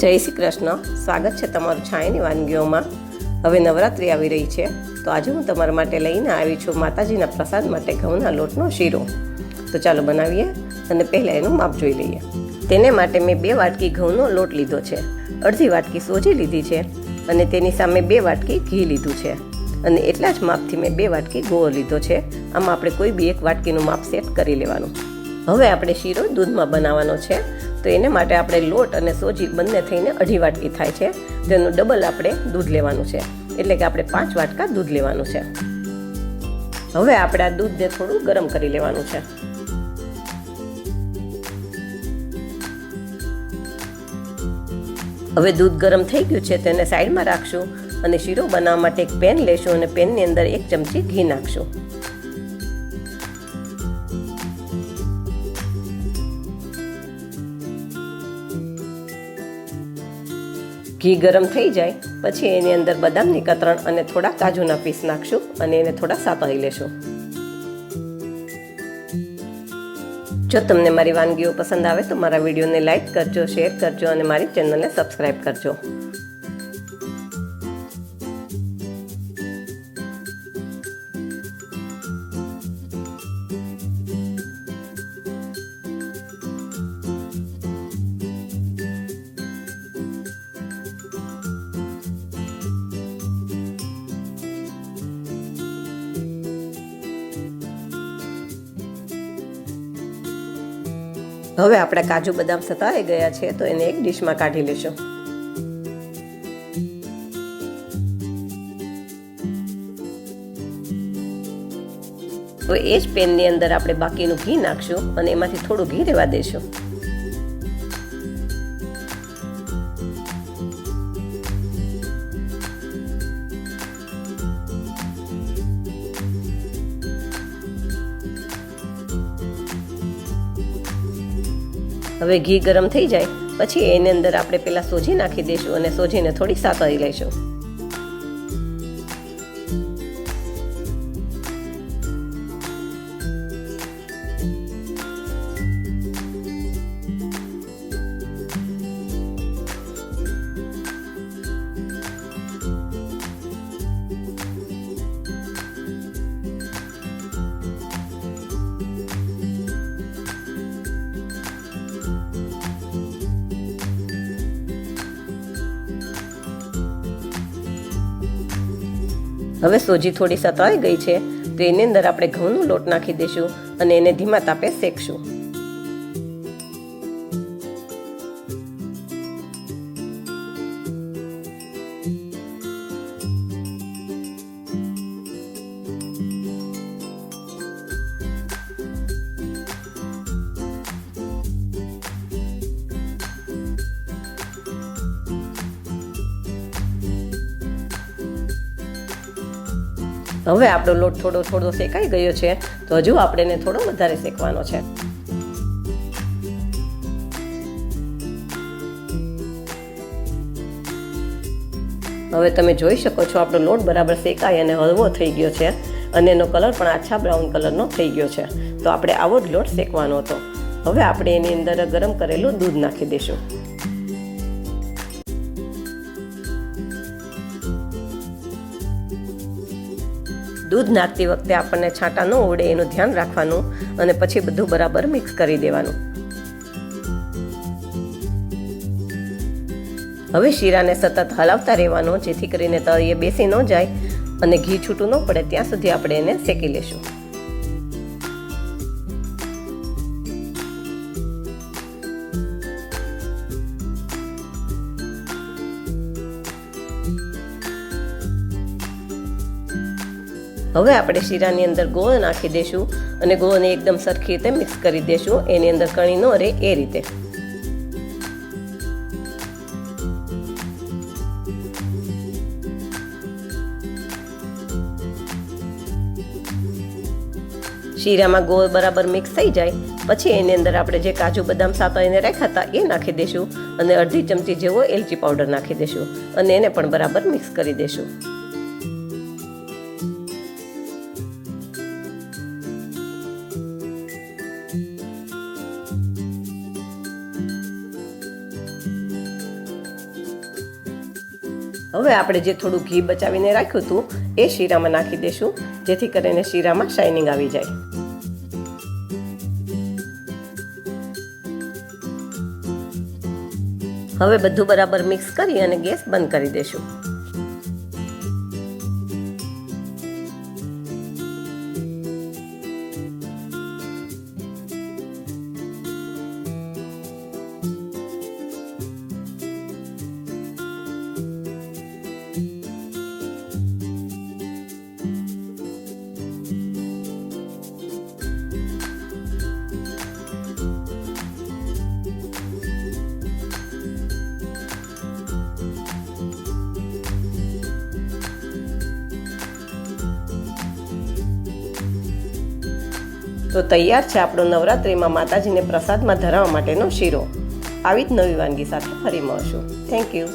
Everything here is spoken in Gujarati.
જય શ્રી કૃષ્ણ. સ્વાગત છે તમારું છાયાની વાનગીઓમાં. હવે નવરાત્રિ આવી રહી છે, તો આજે હું તમારા માટે લઈને આવી છું માતાજીના પ્રસાદ માટે ઘઉંના લોટનો શીરો. તો ચાલો બનાવીએ અને પહેલાં એનું માપ જોઈ લઈએ. તેને માટે મેં 2 વાટકી ઘઉંનો લોટ લીધો છે, અડધી વાટકી સોજી લીધી છે અને તેની સામે 2 વાટકી ઘી લીધું છે અને એટલા જ માપથી મેં 2 વાટકી ગોળ લીધો છે. આમાં આપણે કોઈ બી 1 વાટકીનું માપ સેટ કરી લેવાનું. હવે આપણે શીરો દૂધમાં બનાવવાનો છે, તો એને માટે આપણે લોટ અને સોજી બંને થઈને અડધી વાટકી થાય છે. તેનું ડબલ આપણે દૂધ લેવાનું છે, એટલે કે આપણે 5 વાટકા દૂધ લેવાનું છે. હવે આપણે આ દૂધને થોડું ગરમ કરી લેવાનું છે. હવે દૂધ ગરમ થઈ ગયું છે, તેને સાઈડમાં રાખશું અને શીરો બનાવવા માટે એક પેન લેશું અને પેનની અંદર 1 ચમચી ઘી નાખશું. ઘી ગરમ થઈ જાય પછી એની અંદર બદામની કતરણ અને થોડા કાજુના પીસ નાખશું અને એને થોડા સાતળી લેશું. જો તમને મારી વાનગીઓ પસંદ આવે તો મારા વિડીયોને લાઈક કરજો, શેર કરજો અને મારી ચેનલને સબસ્ક્રાઈબ કરજો. હવે આપણા કાજુ બદામ સતળાઈ ગયા છે, તો એને એક ડીશમાં કાઢી લેશું. હવે એ જ પેનની અંદર આપણે બાકીનું ઘી નાખશું અને એમાંથી થોડું ઘી રહેવા દેશું. હવે ઘી ગરમ થઈ જાય પછી એની અંદર આપણે પેલા સોજી નાખી દઈશું અને સોજીને થોડી સાતળી લઈશું. હવે સોજી થોડી સતળાઈ ગઈ છે, તો એની અંદર આપણે ઘઉંનો લોટ નાખી દઈશું અને એને ધીમા તાપે શેકશું. હવે આપણો લોટ થોડો શેકાઈ ગયો છે, તો હજુ આપણે એને થોડો વધારે શેકવાનો છે. હવે તમે જોઈ શકો છો આપણો લોટ બરાબર શેકાઈ અને હળવો થઈ ગયો છે અને એનો કલર પણ આછા બ્રાઉન કલરનો થઈ ગયો છે. તો આપણે આવો જ લોટ શેકવાનો હતો. હવે આપણે એની અંદર ગરમ કરેલું દૂધ નાખી દઈશું. દૂધ નાખતી વખતે આપણને છાંટા ન ઉડે એનું ધ્યાન રાખવાનું અને પછી બધું બરાબર મિક્સ કરી દેવાનું. હવે શીરાને સતત હલાવતા રહેવાનો, જેથી કરીને તળિયે બેસી ન જાય અને ઘી છૂટું ન પડે ત્યાં સુધી આપણે એને શેકી લેશું. હવે આપણે શીરાની અંદર ગોળ નાખી દઈશું અને ગોળને એકદમ સરખી રીતે મિક્સ કરી દઈશું, એની અંદર કણી ન રહે એ રીતે. શીરામાં ગોળ બરાબર મિક્સ થઈ જાય પછી એની અંદર આપણે જે કાજુ બદામ સાતળીને રાખ્યા હતા એ નાખી દઈશું અને અડધી ચમચી જેવો એલચી પાવડર નાખી દઈશું અને એને પણ બરાબર મિક્સ કરી દઈશું. હવે આપણે જે થોડું ઘી બચાવીને રાખ્યું હતું એ શીરામાં નાખી દઈશું, જેથી કરીને શીરામાં શાઇનિંગ આવી જાય. હવે બધું બરાબર મિક્સ કરી અને ગેસ બંધ કરી દઈશું. તો તૈયાર છે આપણો નવરાત્રિમાં માતાજીને પ્રસાદમાં ધરાવવા માટેનો શીરો. આવી જ નવી વાનગી સાથે ફરી મળશું. Thank you.